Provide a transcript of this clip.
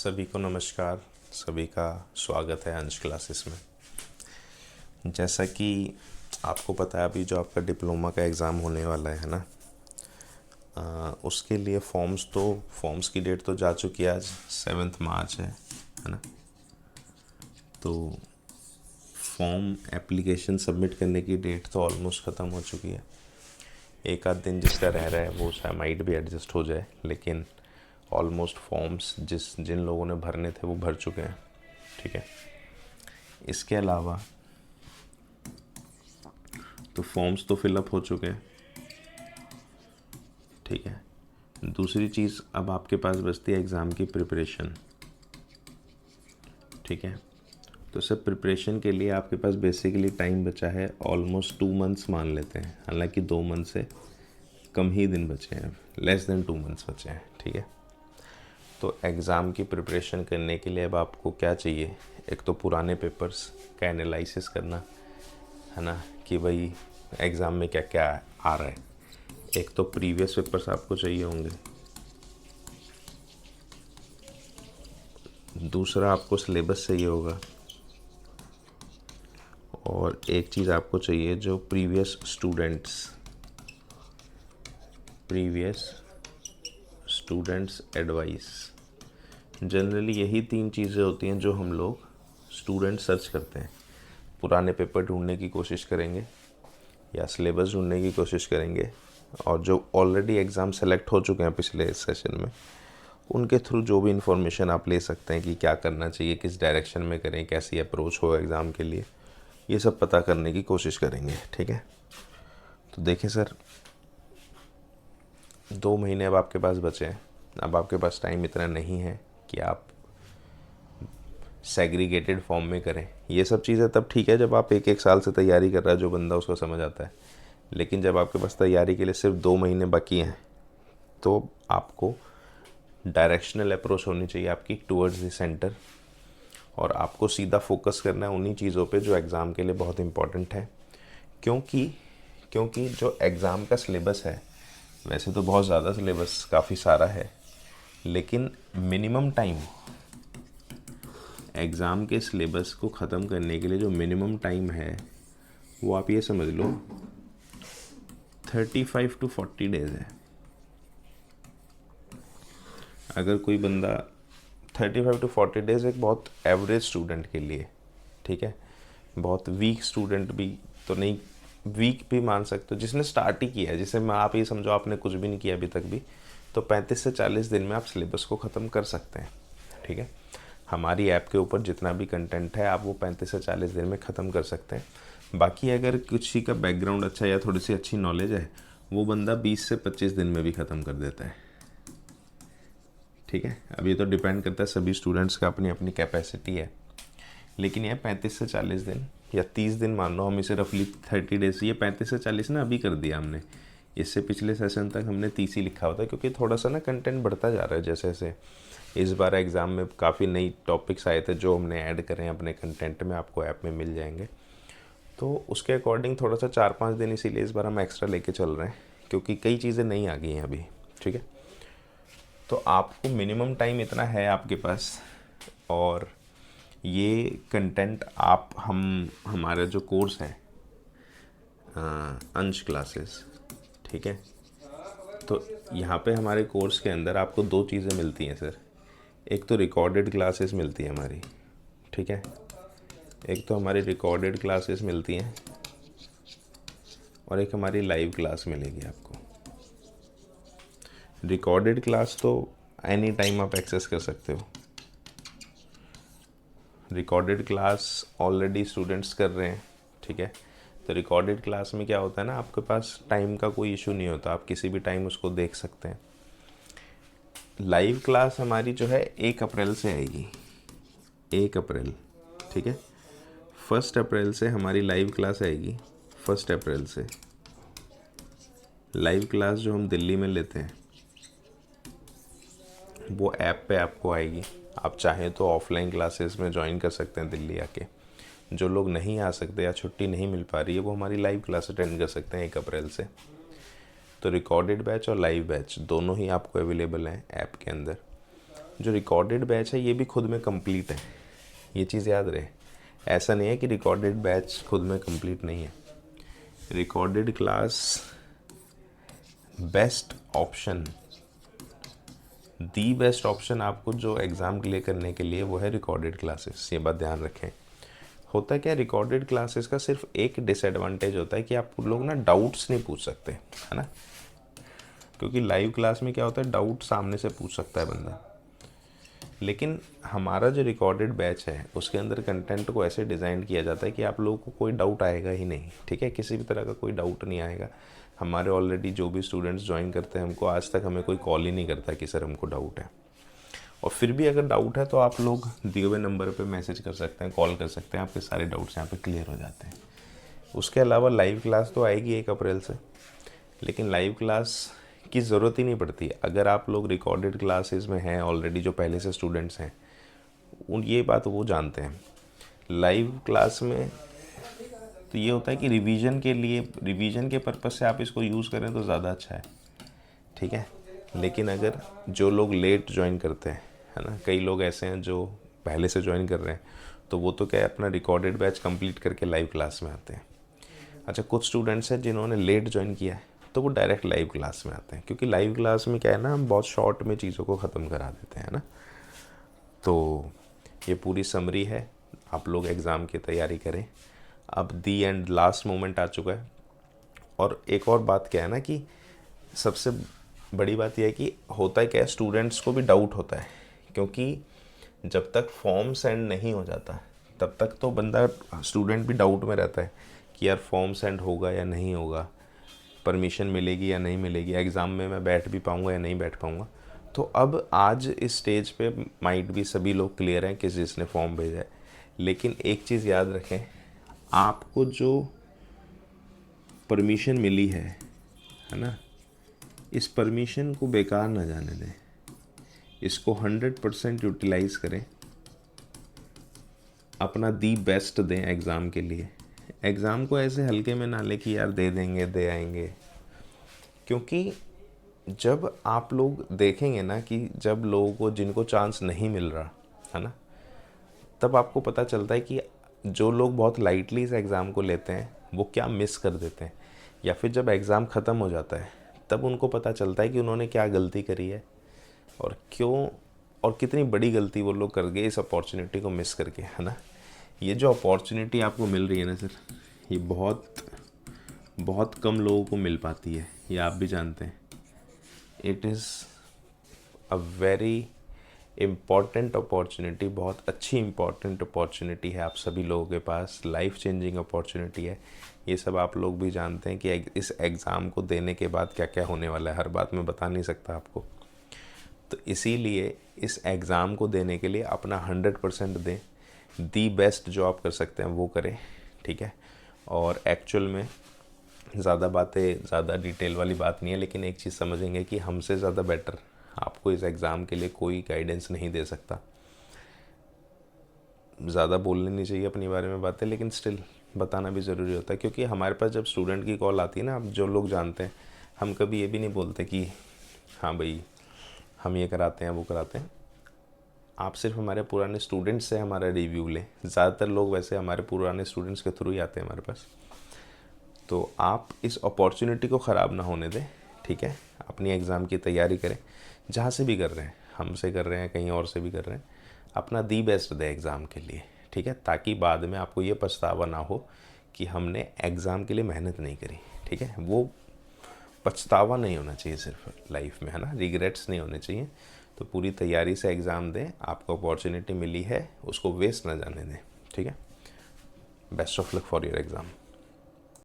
सभी को नमस्कार। सभी का स्वागत है अंश क्लासेस में। जैसा कि आपको पता है, अभी जो आपका डिप्लोमा का एग्ज़ाम होने वाला है ना, उसके लिए फॉर्म्स की डेट तो जा चुकी है। आज 7 मार्च है ना। तो फॉर्म एप्लीकेशन सबमिट करने की डेट तो ऑलमोस्ट ख़त्म हो चुकी है। एक आध दिन जिसका रह रहा है वो शायद माइट भी एडजस्ट हो जाए, लेकिन ऑलमोस्ट फॉर्म्स जिन लोगों ने भरने थे वो भर चुके हैं। ठीक है। इसके अलावा तो फॉर्म्स तो फिलअप हो चुके हैं। ठीक है। दूसरी चीज़, अब आपके पास बचती है एग्ज़ाम की प्रिपरेशन। ठीक है। तो सब प्रिपरेशन के लिए आपके पास बेसिकली टाइम बचा है ऑलमोस्ट 2 मंथ्स मान लेते हैं, हालांकि 2 मंथ से कम ही दिन बचे हैं, लेस देन 2 मंथ्स बचे हैं। ठीक है। तो एग्ज़ाम की प्रिपरेशन करने के लिए अब आपको क्या चाहिए? एक तो पुराने पेपर्स का एनालिसिस करना है ना, कि भाई एग्ज़ाम में क्या क्या आ रहा है। एक तो प्रीवियस पेपर्स आपको चाहिए होंगे, दूसरा आपको सिलेबस चाहिए होगा, और एक चीज़ आपको चाहिए जो प्रीवियस स्टूडेंट्स एडवाइस। जनरली यही 3 चीज़ें होती हैं जो हम लोग स्टूडेंट सर्च करते हैं। पुराने पेपर ढूंढने की कोशिश करेंगे या सिलेबस ढूंढने की कोशिश करेंगे, और जो ऑलरेडी एग्ज़ाम सेलेक्ट हो चुके हैं पिछले सेशन में, उनके थ्रू जो भी इंफॉर्मेशन आप ले सकते हैं कि क्या करना चाहिए, किस डायरेक्शन में करें, कैसी अप्रोच हो एग्ज़ाम के लिए, ये सब पता करने की कोशिश करेंगे। ठीक है। तो देखिए सर, 2 महीने अब आपके पास बचे हैं। अब आपके पास टाइम इतना नहीं है कि आप सेग्रीगेटेड फॉर्म में करें। ये सब चीज़ें तब ठीक है जब आप 1-1 साल से तैयारी कर रहा है, जो बंदा उसको समझ आता है। लेकिन जब आपके पास तैयारी के लिए सिर्फ 2 महीने बाकी हैं, तो आपको डायरेक्शनल अप्रोच होनी चाहिए आपकी टूवर्ड्स द सेंटर, और आपको सीधा फोकस करना है उन्हीं चीज़ों पे जो एग्ज़ाम के लिए बहुत इम्पॉर्टेंट है। क्योंकि जो एग्ज़ाम का सिलेबस है, वैसे तो बहुत ज़्यादा सिलेबस काफ़ी सारा है, लेकिन मिनिमम टाइम एग्ज़ाम के सिलेबस को ख़त्म करने के लिए जो मिनिमम टाइम है वो आप ये समझ लो 35 to 40 डेज़ है। अगर कोई बंदा 35 to 40 डेज़ एक बहुत एवरेज स्टूडेंट के लिए, ठीक है, बहुत वीक स्टूडेंट भी तो नहीं, वीक भी मान सकते हो, जिसने स्टार्ट ही किया है, जिसे मैं आप ये समझो आपने कुछ भी नहीं किया अभी तक भी, तो 35 से 40 दिन में आप सिलेबस को ख़त्म कर सकते हैं। ठीक है। हमारी ऐप के ऊपर जितना भी कंटेंट है आप वो 35 से 40 दिन में ख़त्म कर सकते हैं। बाकी अगर किसी का बैकग्राउंड अच्छा या थोड़ी सी अच्छी नॉलेज है, वो बंदा 20 से 25 दिन में भी ख़त्म कर देता है। ठीक है। अब ये तो डिपेंड करता है, सभी स्टूडेंट्स का अपनी अपनी कैपेसिटी है, लेकिन ये 35 से 40 दिन या 30 दिन मान लो, हम इसे रफली 30 डेज, ये 35 से 40 ना अभी कर दिया हमने। इससे पिछले सेशन तक हमने 30 ही लिखा होता है, क्योंकि थोड़ा सा ना कंटेंट बढ़ता जा रहा है जैसे जैसे। इस बार एग्ज़ाम में काफ़ी नई टॉपिक्स आए थे जो हमने ऐड करें अपने कंटेंट में, आपको ऐप में मिल जाएंगे। तो उसके अकॉर्डिंग थोड़ा सा 4-5 दिन इसीलिए इस बार हम एक्स्ट्रा लेके चल रहे हैं, क्योंकि कई चीज़ें नहीं आ गई हैं अभी। ठीक है। तो आपको मिनिमम टाइम इतना है आपके पास, और ये कंटेंट आप हमारा जो कोर्स है अंश क्लासेस, ठीक है, तो यहाँ पे हमारे कोर्स के अंदर आपको 2 चीज़ें मिलती हैं सर। एक तो रिकॉर्डेड क्लासेस मिलती है हमारी, ठीक है, एक तो हमारी रिकॉर्डेड क्लासेस मिलती हैं, और एक हमारी लाइव क्लास मिलेगी आपको। रिकॉर्डेड क्लास तो एनी टाइम आप एक्सेस कर सकते हो। रिकॉर्डेड क्लास ऑलरेडी स्टूडेंट्स कर रहे हैं। ठीक है। तो रिकॉर्डेड क्लास में क्या होता है ना, आपके पास टाइम का कोई इशू नहीं होता, आप किसी भी टाइम उसको देख सकते हैं। लाइव क्लास हमारी जो है 1 अप्रैल से आएगी, 1 अप्रैल। ठीक है। 1 अप्रैल से हमारी लाइव क्लास आएगी। 1 अप्रैल से लाइव क्लास जो हम दिल्ली में लेते हैं वो ऐप पे आपको आएगी। आप चाहें तो ऑफलाइन क्लासेस में ज्वाइन कर सकते हैं दिल्ली आके। जो लोग नहीं आ सकते या छुट्टी नहीं मिल पा रही है, वो हमारी लाइव क्लास अटेंड कर सकते हैं 1 अप्रैल से। तो रिकॉर्डेड बैच और लाइव बैच दोनों ही आपको अवेलेबल हैं ऐप के अंदर। जो रिकॉर्डेड बैच है ये भी खुद में कंप्लीट है, ये चीज़ याद रहे। ऐसा नहीं है कि रिकॉर्डेड बैच खुद में कंप्लीट नहीं है। Recorded class best option, the best option आपको जो एग्ज़ाम क्लियर करने के लिए वो है रिकॉर्डेड क्लासेस, ये बात ध्यान रखें। होता क्या, रिकॉर्डेड क्लासेस का सिर्फ एक डिसएडवांटेज होता है कि आप लोग ना डाउट्स नहीं पूछ सकते, है ना, क्योंकि लाइव क्लास में क्या होता है, डाउट सामने से पूछ सकता है बंदा। लेकिन हमारा जो रिकॉर्डेड बैच है उसके अंदर कंटेंट को ऐसे डिज़ाइन किया जाता है कि आप लोगों को कोई डाउट आएगा ही नहीं, ठीक है, किसी भी तरह का कोई डाउट नहीं आएगा। हमारे ऑलरेडी जो भी स्टूडेंट्स ज्वाइन करते हैं हमको, आज तक हमें कोई कॉल ही नहीं करता कि सर हमको डाउट है। और फिर भी अगर डाउट है तो आप लोग दिए हुए नंबर पे मैसेज कर सकते हैं, कॉल कर सकते हैं, आपके सारे डाउट्स यहाँ पे क्लियर हो जाते हैं। उसके अलावा लाइव क्लास तो आएगी 1 अप्रैल से, लेकिन लाइव क्लास की ज़रूरत ही नहीं पड़ती। अगर आप लोग रिकॉर्डेड क्लासेस में हैं ऑलरेडी, जो पहले से स्टूडेंट्स हैं उन ये बात वो जानते हैं। लाइव क्लास में तो ये होता है कि रिवीजन के लिए, रिवीजन के पर्पज़ से आप इसको यूज़ करें तो ज़्यादा अच्छा है, ठीक है। लेकिन अगर जो लोग लेट ज्वाइन करते हैं, है ना, कई लोग ऐसे हैं जो पहले से ज्वाइन कर रहे हैं, तो वो तो क्या है, अपना रिकॉर्डेड बैच कंप्लीट करके लाइव क्लास में आते हैं। अच्छा, कुछ स्टूडेंट्स हैं जिन्होंने लेट ज्वाइन किया है तो वो डायरेक्ट लाइव क्लास में आते हैं, क्योंकि लाइव क्लास में क्या है ना, हम बहुत शॉर्ट में चीज़ों को ख़त्म करा देते हैं ना। तो ये पूरी समरी है, आप लोग एग्ज़ाम की तैयारी करें। अब दी एंड लास्ट मोमेंट आ चुका है। और एक और बात क्या है ना कि सबसे बड़ी बात यह है कि होता है क्या है, स्टूडेंट्स को भी डाउट होता है, क्योंकि जब तक फॉर्म सेंड नहीं हो जाता तब तक तो बंदा, स्टूडेंट भी डाउट में रहता है कि यार फॉर्म सेंड होगा या नहीं होगा, परमिशन मिलेगी या नहीं मिलेगी, एग्ज़ाम में मैं बैठ भी पाऊँगा या नहीं बैठ पाऊँगा। तो अब आज इस स्टेज पे माइट भी सभी लोग क्लियर हैं कि जिसने फॉर्म भेजा है, लेकिन एक चीज़ याद रखें, आपको जो परमिशन मिली है ना, इस परमिशन को बेकार ना जाने दें, इसको 100% यूटिलाइज़ करें, अपना दी बेस्ट दें एग्ज़ाम के लिए। एग्ज़ाम को ऐसे हल्के में ना ले कि यार दे देंगे, दे आएंगे, क्योंकि जब आप लोग देखेंगे ना कि जब लोगों को, जिनको चांस नहीं मिल रहा है ना, तब आपको पता चलता है कि जो लोग बहुत लाइटली इस एग्ज़ाम को लेते हैं वो क्या मिस कर देते हैं, या फिर जब एग्ज़ाम ख़त्म हो जाता है तब उनको पता चलता है कि उन्होंने क्या गलती करी है और क्यों, और कितनी बड़ी गलती वो लोग कर गए इस अपॉर्चुनिटी को मिस करके, है ना। ये जो अपॉर्चुनिटी आपको मिल रही है ना सर, ये बहुत बहुत कम लोगों को मिल पाती है, ये आप भी जानते हैं। It is a very important opportunity, बहुत अच्छी इम्पॉर्टेंट अपॉर्चुनिटी है आप सभी लोगों के पास, लाइफ चेंजिंग अपॉर्चुनिटी है। ये सब आप लोग भी जानते हैं कि इस एग्ज़ाम को देने के बाद क्या क्या होने वाला है, हर बात मैं बता नहीं सकता आपको। तो इसीलिए इस एग्ज़ाम को देने के लिए अपना 100% दें, दी बेस्ट जो आप कर सकते हैं वो करें, ठीक है। और एक्चुअल में ज़्यादा बातें, ज़्यादा डिटेल वाली बात नहीं है, लेकिन एक चीज़ समझेंगे कि हमसे ज़्यादा बेटर आपको इस एग्ज़ाम के लिए कोई गाइडेंस नहीं दे सकता। ज़्यादा बोलनी नहीं चाहिए अपने बारे में बातें, लेकिन स्टिल बताना भी ज़रूरी होता है, क्योंकि हमारे पास जब स्टूडेंट की कॉल आती है ना, आप जो लोग जानते हैं, हम कभी ये भी नहीं बोलते कि हाँ भाई हम ये कराते हैं वो कराते हैं। आप सिर्फ हमारे पुराने स्टूडेंट्स से हमारा रिव्यू लें। ज़्यादातर लोग वैसे हमारे पुराने स्टूडेंट्स के थ्रू ही आते हैं हमारे पास। तो आप इस अपॉर्चुनिटी को ख़राब ना होने दें, ठीक है। अपनी एग्ज़ाम की तैयारी करें, जहाँ से भी कर रहे हैं, हमसे कर रहे हैं, कहीं और से भी कर रहे हैं, अपना दी बेस्ट दें एग्ज़ाम के लिए, ठीक है, ताकि बाद में आपको ये पछतावा ना हो कि हमने एग्ज़ाम के लिए मेहनत नहीं करी, ठीक है। वो पछतावा नहीं होना चाहिए सिर्फ लाइफ में, है ना, रिग्रेट्स नहीं होने चाहिए। तो पूरी तैयारी से एग्ज़ाम दें, आपको अपॉर्चुनिटी मिली है उसको वेस्ट ना जाने दें, ठीक है। Best of luck for your exam.